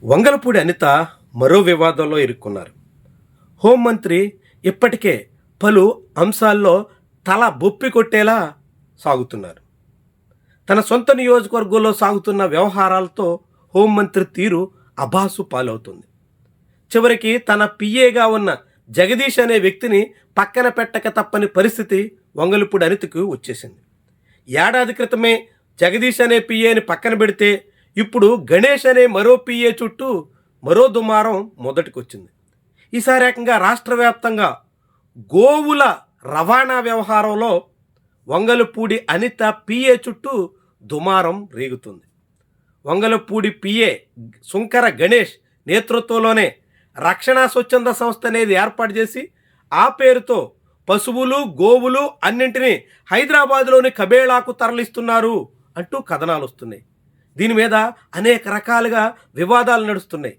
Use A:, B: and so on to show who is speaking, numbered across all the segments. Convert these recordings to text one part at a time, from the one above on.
A: వంగలపూడి అనిత మరో వివాదంలో ఇరుక్కున్నారు. హోంమంత్రి ఇప్పటికే పలు అంశాల్లో తల బొప్పి కొట్టేలా సాగుతున్నారు. తన సొంత నియోజకవర్గంలో సాగుతున్న వ్యవహారాలతో హోంమంత్రి తీరు అబాసు పాలవుతుంది. చివరికి తన పిఏగా ఉన్న జగదీష్ అనే వ్యక్తిని పక్కన పెట్టక తప్పని పరిస్థితి వంగలపూడి అనితకు వచ్చేసింది. ఏడాది క్రితమే జగదీష్ అనే పిఏని పక్కన పెడితే ఇప్పుడు గణేష్ అనే మరో పిఏ చుట్టూ మరో దుమారం మొదటికొచ్చింది. ఈసారి ఏకంగా రాష్ట్ర వ్యాప్తంగా గోవుల రవాణా వ్యవహారంలో వంగలపూడి అనిత పిఏ చుట్టూ దుమారం రేగుతుంది. వంగలపూడి పిఏ సుంకర గణేష్ నేతృత్వంలోనే రక్షణ స్వచ్ఛంద సంస్థ అనేది ఏర్పాటు చేసి ఆ పేరుతో పశువులు గోవులు అన్నింటినీ హైదరాబాద్లోని కబేళాకు తరలిస్తున్నారు అంటూ కథనాలు వస్తున్నాయి. దీని మీద అనేక రకాలుగా వివాదాలు నడుస్తున్నాయి.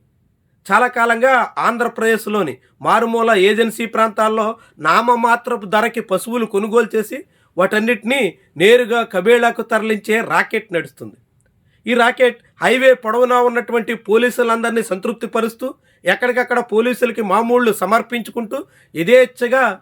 A: చాలా కాలంగా ఆంధ్రప్రదేశ్లోని మారుమూల ఏజెన్సీ ప్రాంతాల్లో నామమాత్రపు ధరకి పశువులు కొనుగోలు చేసి వాటన్నిటినీ నేరుగా కబేళాకు తరలించే రాకెట్ నడుస్తుంది. ఈ రాకెట్ హైవే పొడవునా ఉన్నటువంటి పోలీసులందరినీ సంతృప్తిపరుస్తూ ఎక్కడికక్కడ పోలీసులకి మామూళ్ళు సమర్పించుకుంటూ యథేచ్ఛగా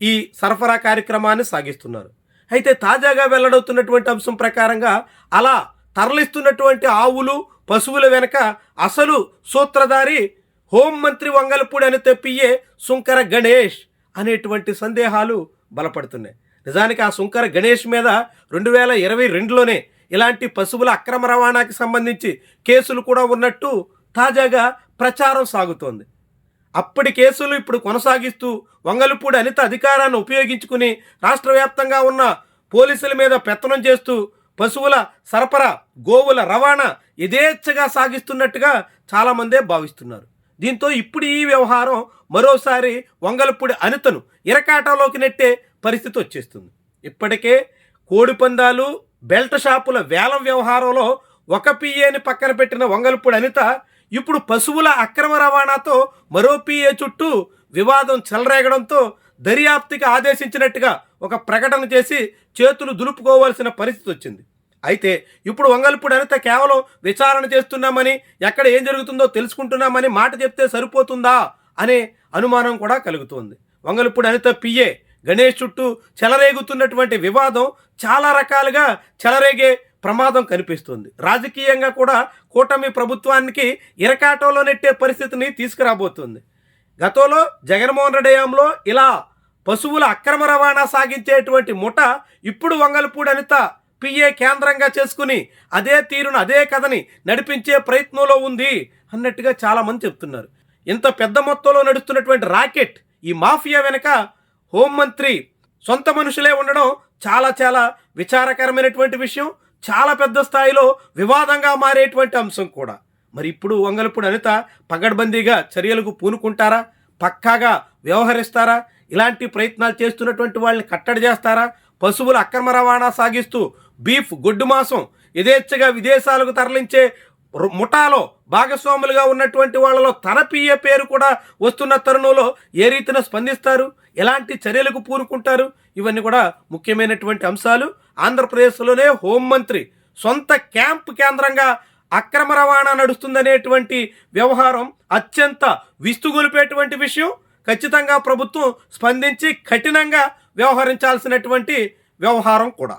A: ఈ సరఫరా కార్యక్రమాన్ని సాగిస్తున్నారు. అయితే తాజాగా వెల్లడవుతున్నటువంటి అంశం ప్రకారంగా అలా తరలిస్తున్నటువంటి ఆవులు పశువుల వెనక అసలు సూత్రధారి హోంమంత్రి వంగలపూడి అనిత పిఏ సుంకర గణేష్ అనేటువంటి సందేహాలు బలపడుతున్నాయి. నిజానికి ఆ సుంకర గణేష్ మీద 2022లోనే ఇలాంటి పశువుల అక్రమ రవాణాకి సంబంధించి కేసులు కూడా ఉన్నట్టు తాజాగా ప్రచారం సాగుతోంది. అప్పటి కేసులు ఇప్పుడు కొనసాగిస్తూ వంగలపూడి అనిత అధికారాన్ని ఉపయోగించుకుని రాష్ట్ర వ్యాప్తంగా ఉన్న పోలీసుల మీద పెత్తనం చేస్తూ పశువుల సరఫరా గోవుల రవాణా యథేచ్ఛగా సాగిస్తున్నట్టుగా చాలామందే భావిస్తున్నారు. దీంతో ఇప్పుడు ఈ వ్యవహారం మరోసారి వంగలపూడి అనితను ఇరకాటంలోకి నెట్టే పరిస్థితి వచ్చేస్తుంది. ఇప్పటికే కోడిపందాలు బెల్ట్ షాపుల వేలం వ్యవహారంలో ఒక పిఏని పక్కన పెట్టిన వంగలపూడి అనిత ఇప్పుడు పశువుల అక్రమ రవాణాతో మరో పిఏ చుట్టూ వివాదం చెలరేగడంతో దర్యాప్తుకి ఆదేశించినట్టుగా ఒక ప్రకటన చేసి చేతులు దులుపుకోవాల్సిన పరిస్థితి వచ్చింది. అయితే ఇప్పుడు వంగలపూడి అనిత కేవలం విచారణ చేస్తున్నామని ఎక్కడ ఏం జరుగుతుందో తెలుసుకుంటున్నామని మాట చెప్తే సరిపోతుందా అనే అనుమానం కూడా కలుగుతోంది. వంగలపూడి అనిత పిఏ గణేష్ చుట్టూ చెలరేగుతున్నటువంటి వివాదం చాలా రకాలుగా చెలరేగే ప్రమాదం కనిపిస్తుంది. రాజకీయంగా కూడా కూటమి ప్రభుత్వానికి ఇరకాటంలో నెట్టే పరిస్థితిని తీసుకురాబోతుంది. గతంలో జగన్మోహన్ రెడ్డి హయాంలో ఇలా పశువుల అక్రమ రవాణా సాగించేటువంటి ముఠ ఇప్పుడు వంగలపూడి అనిత పిఏ కేంద్రంగా చేసుకుని అదే తీరును అదే కథని నడిపించే ప్రయత్నంలో ఉంది అన్నట్టుగా చాలామంది చెప్తున్నారు. ఇంత పెద్ద మొత్తంలో నడుస్తున్నటువంటి రాకెట్ ఈ మాఫియా వెనక హోంమంత్రి సొంత మనుషులే ఉండడం చాలా చాలా విచారకరమైనటువంటి విషయం. చాలా పెద్ద స్థాయిలో వివాదంగా మారేటువంటి అంశం కూడా. మరి ఇప్పుడు వంగలపూడి అనిత పగడ్బందీగా చర్యలకు పూనుకుంటారా? పక్కాగా వ్యవహరిస్తారా? ఇలాంటి ప్రయత్నాలు చేస్తున్నటువంటి వాళ్ళని కట్టడి చేస్తారా? పశువుల అక్రమ రవాణా సాగిస్తూ బీఫ్ గొడ్డు మాంసం యథేచ్ఛగా విదేశాలకు తరలించే ముఠాలో భాగస్వాములుగా ఉన్నటువంటి వాళ్ళలో తన పిఏ పేరు కూడా వస్తున్న తరుణంలో ఏ రీతిన స్పందిస్తారు? ఎలాంటి చర్యలకు పూనుకుంటారు? ఇవన్నీ కూడా ముఖ్యమైనటువంటి అంశాలు. ఆంధ్రప్రదేశ్లోనే హోంమంత్రి సొంత క్యాంప్ కేంద్రంగా అక్రమ రవాణా నడుస్తుందనేటువంటి వ్యవహారం అత్యంత విస్తుగొలిపేటువంటి విషయం. ఖచ్చితంగా ప్రభుత్వం స్పందించి కఠినంగా వ్యవహరించాల్సినటువంటి వ్యవహారం కూడా.